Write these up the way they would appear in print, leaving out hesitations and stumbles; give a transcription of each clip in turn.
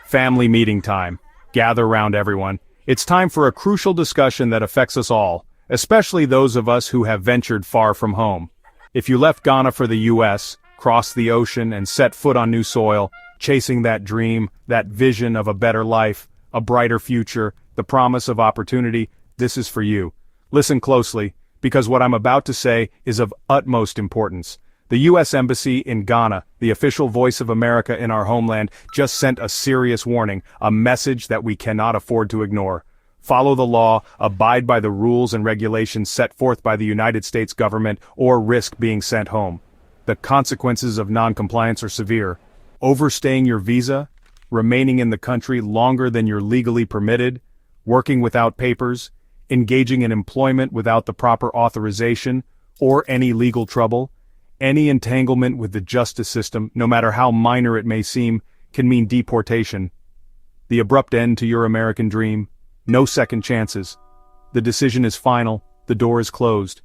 Family meeting time. Gather round everyone. It's time for a crucial discussion that affects us all, especially those of us who have ventured far from home. If you left Ghana for the U.S., crossed the ocean and set foot on new soil, chasing that dream, that vision of a better life, a brighter future, the promise of opportunity, this is for you. Listen closely, because what I'm about to say is of utmost importance. The U.S. Embassy in Ghana, the official voice of America in our homeland, just sent a serious warning, a message that we cannot afford to ignore. Follow the law, abide by the rules and regulations set forth by the United States government, or risk being sent home. The consequences of non-compliance are severe. Overstaying your visa, remaining in the country longer than you're legally permitted, working without papers, engaging in employment without the proper authorization, or any legal trouble. Any entanglement with the justice system, no matter how minor it may seem, can mean deportation. The abrupt end to your American dream. No second chances. The decision is final, the door is closed.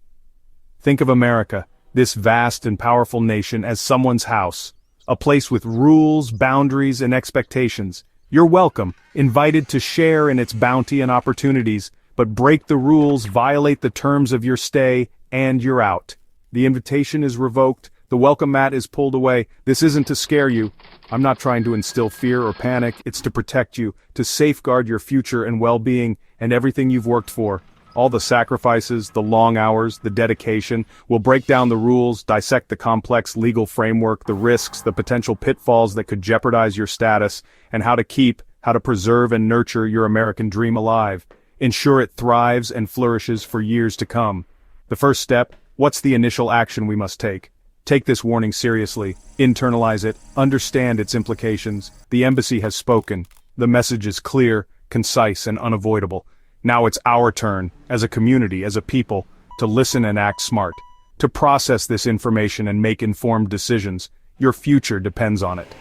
Think of America, this vast and powerful nation, as someone's house. A place with rules, boundaries, and expectations. You're welcome, invited to share in its bounty and opportunities, but break the rules, violate the terms of your stay, and you're out. The invitation is revoked, the welcome mat is pulled away. This isn't to scare you. I'm not trying to instill fear or panic, it's to protect you, to safeguard your future and well-being, and everything you've worked for. All the sacrifices, the long hours, the dedication. We'll break down the rules, dissect the complex legal framework, the risks, the potential pitfalls that could jeopardize your status, and how to preserve and nurture your American dream alive. Ensure it thrives and flourishes for years to come. The first step, what's the initial action we must take? Take this warning seriously, internalize it, understand its implications. The embassy has spoken. The message is clear, concise, and unavoidable. Now it's our turn, as a community, as a people, to listen and act smart, to process this information and make informed decisions. Your future depends on it.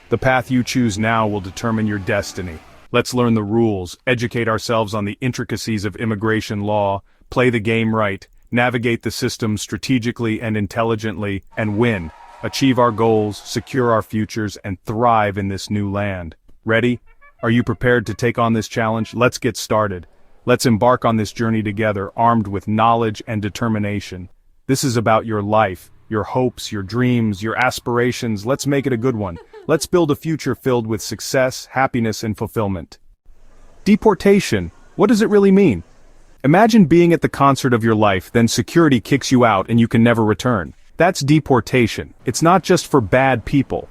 The path you choose now will determine your destiny. Let's learn the rules, educate ourselves on the intricacies of immigration law, play the game right, navigate the system strategically and intelligently, and win. Achieve our goals, secure our futures, and thrive in this new land. Ready? Are you prepared to take on this challenge? Let's get started. Let's embark on this journey together, armed with knowledge and determination. This is about your life, your hopes, your dreams, your aspirations. Let's make it a good one. Let's build a future filled with success, happiness, and fulfillment. Deportation. What does it really mean? Imagine being at the concert of your life, then security kicks you out and you can never return. That's deportation. It's not just for bad people.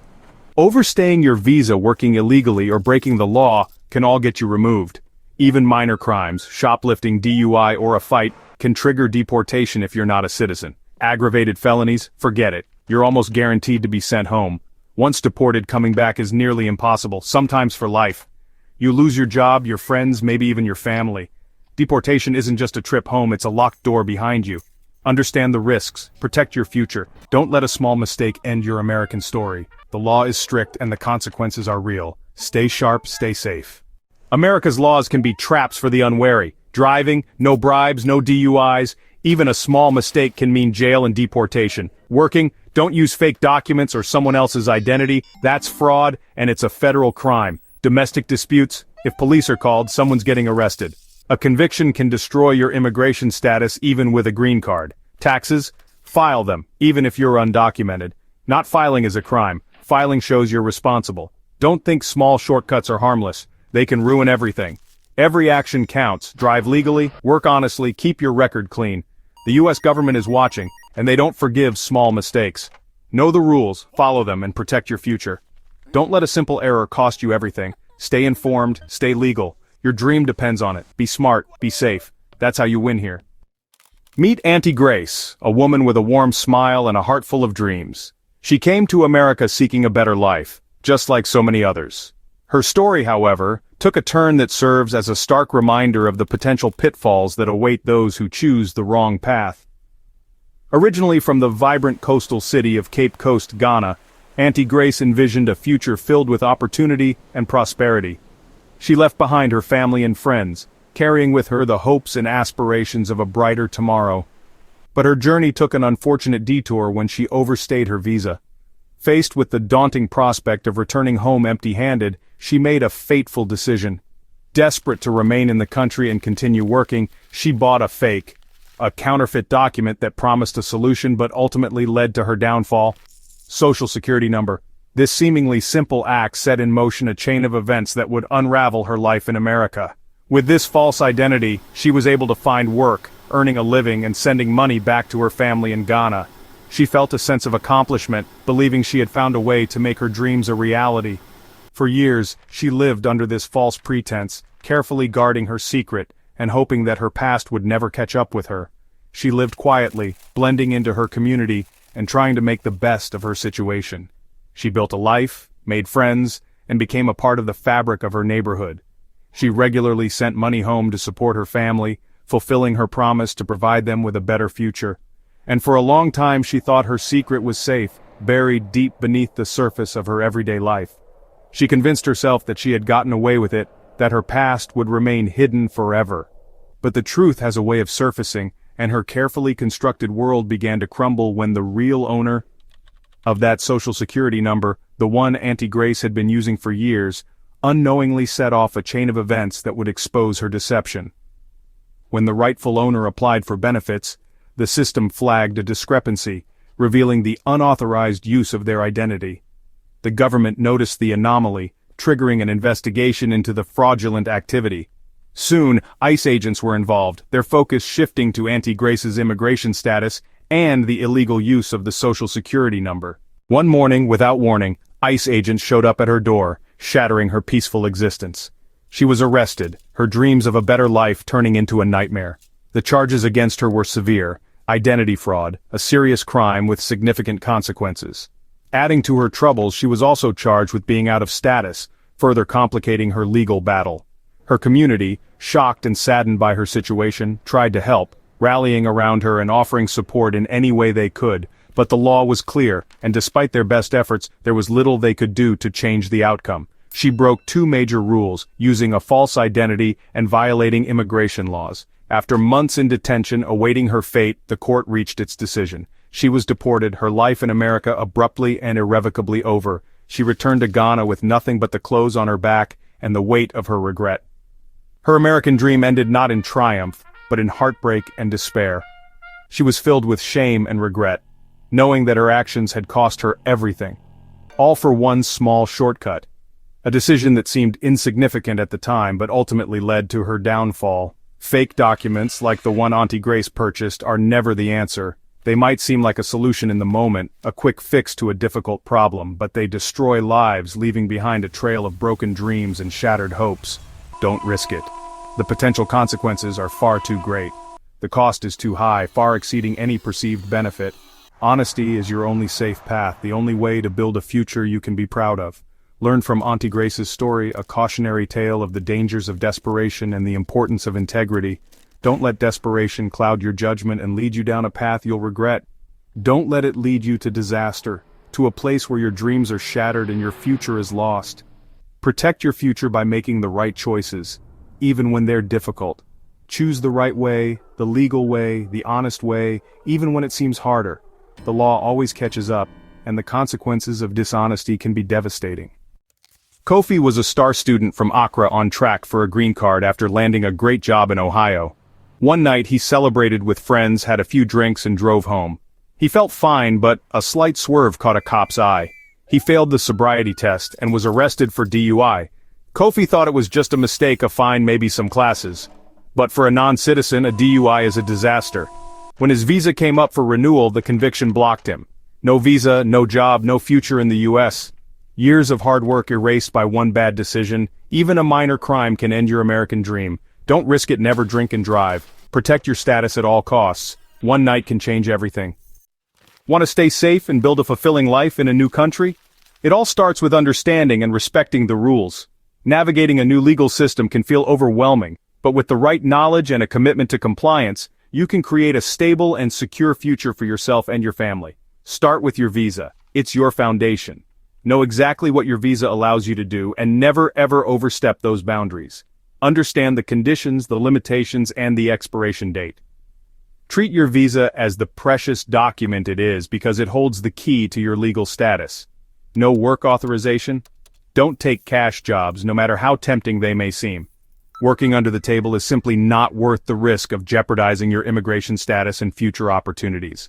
Overstaying your visa, working illegally, or breaking the law can all get you removed. Even minor crimes, shoplifting, DUI, or a fight, can trigger deportation if you're not a citizen. Aggravated felonies, forget it. You're almost guaranteed to be sent home. Once deported, coming back is nearly impossible, sometimes for life. You lose your job, your friends, maybe even your family. Deportation isn't just a trip home, it's a locked door behind you. Understand the risks, protect your future. Don't let a small mistake end your American story. The law is strict and the consequences are real. Stay sharp, stay safe. America's laws can be traps for the unwary. Driving, no bribes, no DUIs. Even a small mistake can mean jail and deportation. Working, don't use fake documents or someone else's identity. That's fraud, and it's a federal crime. Domestic disputes, if police are called, someone's getting arrested. A conviction can destroy your immigration status even with a green card. Taxes, file them, even if you're undocumented. Not filing is a crime. Filing shows you're responsible. Don't think small shortcuts are harmless. They can ruin everything. Every action counts. Drive legally, work honestly, keep your record clean. The U.S. government is watching, and they don't forgive small mistakes. Know the rules, follow them, and protect your future. Don't let a simple error cost you everything. Stay informed, stay legal. Your dream depends on it. Be smart, be safe. That's how you win here. Meet Auntie Grace, a woman with a warm smile and a heart full of dreams. She came to America seeking a better life, just like so many others. Her story, however, took a turn that serves as a stark reminder of the potential pitfalls that await those who choose the wrong path. Originally from the vibrant coastal city of Cape Coast, Ghana, Auntie Grace envisioned a future filled with opportunity and prosperity. She left behind her family and friends, carrying with her the hopes and aspirations of a brighter tomorrow. But her journey took an unfortunate detour when she overstayed her visa. Faced with the daunting prospect of returning home empty-handed, she made a fateful decision. Desperate to remain in the country and continue working, she bought a counterfeit document that promised a solution but ultimately led to her downfall. Social Security number. This seemingly simple act set in motion a chain of events that would unravel her life in America. With this false identity, she was able to find work, earning a living and sending money back to her family in Ghana. She felt a sense of accomplishment, believing she had found a way to make her dreams a reality. For years, she lived under this false pretense, carefully guarding her secret, and hoping that her past would never catch up with her. She lived quietly, blending into her community, and trying to make the best of her situation. She built a life, made friends, and became a part of the fabric of her neighborhood. She regularly sent money home to support her family, fulfilling her promise to provide them with a better future. And for a long time she thought her secret was safe, buried deep beneath the surface of her everyday life. She convinced herself that she had gotten away with it, that her past would remain hidden forever. But the truth has a way of surfacing, and her carefully constructed world began to crumble when the real owner of that Social Security number, the one Auntie Grace had been using for years, unknowingly set off a chain of events that would expose her deception. When the rightful owner applied for benefits, the system flagged a discrepancy, revealing the unauthorized use of their identity. The government noticed the anomaly, triggering an investigation into the fraudulent activity. Soon, ICE agents were involved, their focus shifting to Auntie Grace's immigration status and the illegal use of the Social Security number. One morning, without warning, ICE agents showed up at her door, shattering her peaceful existence. She was arrested, her dreams of a better life turning into a nightmare. The charges against her were severe: identity fraud, a serious crime with significant consequences. Adding to her troubles, she was also charged with being out of status, further complicating her legal battle. Her community, shocked and saddened by her situation, tried to help, rallying around her and offering support in any way they could, but the law was clear, and despite their best efforts, there was little they could do to change the outcome. She broke two major rules, using a false identity and violating immigration laws. After months in detention awaiting her fate, the court reached its decision. She was deported, her life in America abruptly and irrevocably over. She returned to Ghana with nothing but the clothes on her back and the weight of her regret. Her American dream ended not in triumph, but in heartbreak and despair. She was filled with shame and regret, knowing that her actions had cost her everything. All for one small shortcut. A decision that seemed insignificant at the time but ultimately led to her downfall. Fake documents, like the one Auntie Grace purchased, are never the answer. They might seem like a solution in the moment, a quick fix to a difficult problem, but they destroy lives, leaving behind a trail of broken dreams and shattered hopes. Don't risk it. The potential consequences are far too great. The cost is too high, far exceeding any perceived benefit. Honesty is your only safe path, the only way to build a future you can be proud of. Learn from Auntie Grace's story, a cautionary tale of the dangers of desperation and the importance of integrity. Don't let desperation cloud your judgment and lead you down a path you'll regret. Don't let it lead you to disaster, to a place where your dreams are shattered and your future is lost. Protect your future by making the right choices, even when they're difficult. Choose the right way, the legal way, the honest way, even when it seems harder. The law always catches up, and the consequences of dishonesty can be devastating. Kofi was a star student from Accra on track for a green card after landing a great job in Ohio. One night he celebrated with friends, had a few drinks and drove home. He felt fine, but a slight swerve caught a cop's eye. He failed the sobriety test and was arrested for DUI. Kofi thought it was just a mistake, a fine, maybe some classes. But for a non-citizen, a DUI is a disaster. When his visa came up for renewal, the conviction blocked him. No visa, no job, no future in the U.S. Years of hard work erased by one bad decision. Even a minor crime can end your American dream. Don't risk it, never drink and drive. Protect your status at all costs. One night can change everything. Want to stay safe and build a fulfilling life in a new country? It all starts with understanding and respecting the rules. Navigating a new legal system can feel overwhelming, but with the right knowledge and a commitment to compliance, you can create a stable and secure future for yourself and your family. Start with your visa. It's your foundation. Know exactly what your visa allows you to do and never ever overstep those boundaries. Understand the conditions, the limitations, and the expiration date. Treat your visa as the precious document it is because it holds the key to your legal status. No work authorization? Don't take cash jobs, no matter how tempting they may seem. Working under the table is simply not worth the risk of jeopardizing your immigration status and future opportunities.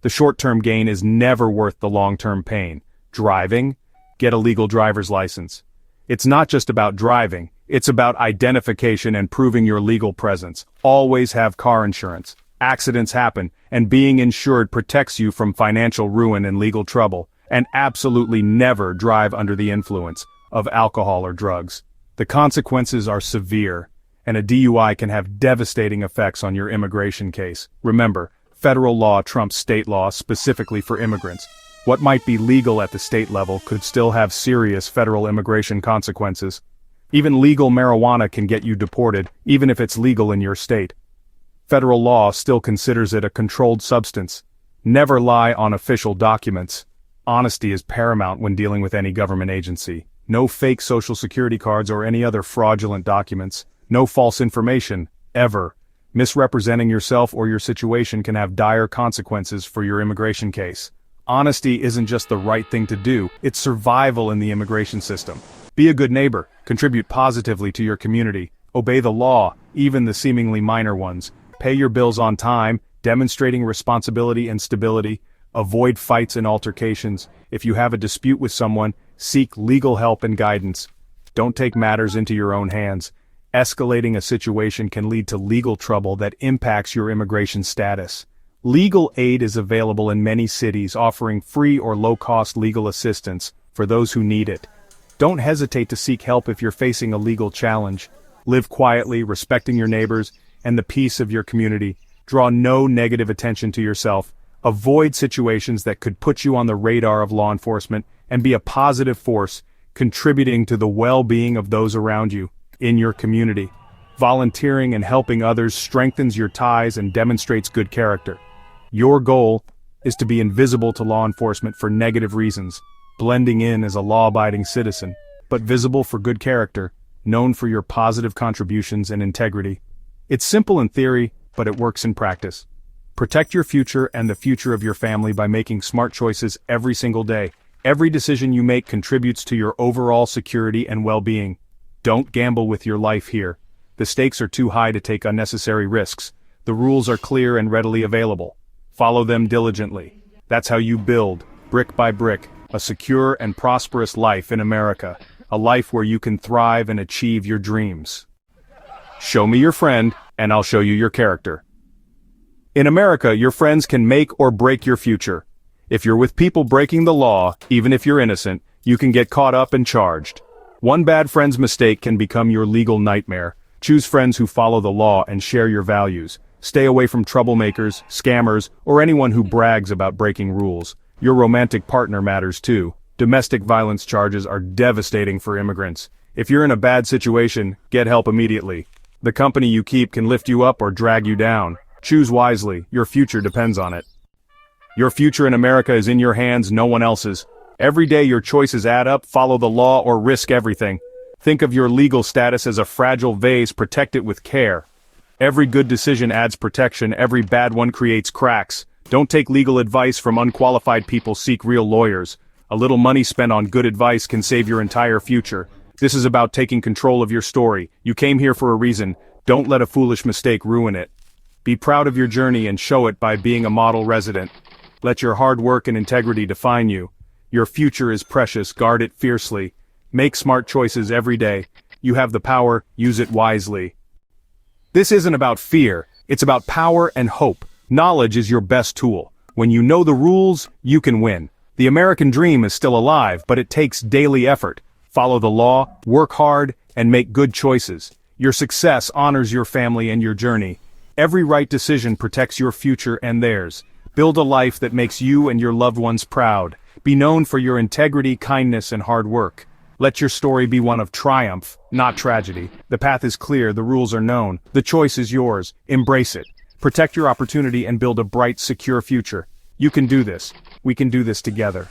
The short-term gain is never worth the long-term pain. Driving? Get a legal driver's license. It's not just about driving, it's about identification and proving your legal presence. Always have car insurance. Accidents happen, and being insured protects you from financial ruin and legal trouble. And absolutely never drive under the influence of alcohol or drugs. The consequences are severe, and a DUI can have devastating effects on your immigration case. Remember, federal law trumps state law specifically for immigrants. What might be legal at the state level could still have serious federal immigration consequences. Even legal marijuana can get you deported, even if it's legal in your state. Federal law still considers it a controlled substance. Never lie on official documents. Honesty is paramount when dealing with any government agency. No fake social security cards or any other fraudulent documents. No false information, ever. Misrepresenting yourself or your situation can have dire consequences for your immigration case. Honesty isn't just the right thing to do, it's survival in the immigration system. Be a good neighbor, contribute positively to your community, obey the law, even the seemingly minor ones, pay your bills on time, demonstrating responsibility and stability, avoid fights and altercations. If you have a dispute with someone, seek legal help and guidance. Don't take matters into your own hands. Escalating a situation can lead to legal trouble that impacts your immigration status. Legal aid is available in many cities, offering free or low-cost legal assistance for those who need it. Don't hesitate to seek help if you're facing a legal challenge. Live quietly, respecting your neighbors and the peace of your community. Draw no negative attention to yourself. Avoid situations that could put you on the radar of law enforcement, and be a positive force, contributing to the well-being of those around you, in your community. Volunteering and helping others strengthens your ties and demonstrates good character. Your goal is to be invisible to law enforcement for negative reasons, blending in as a law-abiding citizen, but visible for good character, known for your positive contributions and integrity. It's simple in theory, but it works in practice. Protect your future and the future of your family by making smart choices every single day. Every decision you make contributes to your overall security and well-being. Don't gamble with your life here. The stakes are too high to take unnecessary risks. The rules are clear and readily available. Follow them diligently. That's how you build, brick by brick, a secure and prosperous life in America. A life where you can thrive and achieve your dreams. Show me your friend, and I'll show you your character. In America, your friends can make or break your future. If you're with people breaking the law, even if you're innocent, you can get caught up and charged. One bad friend's mistake can become your legal nightmare. Choose friends who follow the law and share your values. Stay away from troublemakers, scammers, or anyone who brags about breaking rules. Your romantic partner matters too. Domestic violence charges are devastating for immigrants. If you're in a bad situation, get help immediately. The company you keep can lift you up or drag you down. Choose wisely, your future depends on it. Your future in America is in your hands, no one else's. Every day your choices add up, follow the law or risk everything. Think of your legal status as a fragile vase, protect it with care. Every good decision adds protection, every bad one creates cracks. Don't take legal advice from unqualified people, seek real lawyers. A little money spent on good advice can save your entire future. This is about taking control of your story. You came here for a reason. Don't let a foolish mistake ruin it. Be proud of your journey and show it by being a model resident. Let your hard work and integrity define you. Your future is precious, guard it fiercely. Make smart choices every day. You have the power, use it wisely. This isn't about fear, it's about power and hope. Knowledge is your best tool. When you know the rules, you can win. The American dream is still alive, but it takes daily effort. Follow the law, work hard, and make good choices. Your success honors your family and your journey. Every right decision protects your future and theirs. Build a life that makes you and your loved ones proud. Be known for your integrity, kindness, and hard work. Let your story be one of triumph, not tragedy. The path is clear, the rules are known. The choice is yours. Embrace it. Protect your opportunity and build a bright, secure future. You can do this. We can do this together.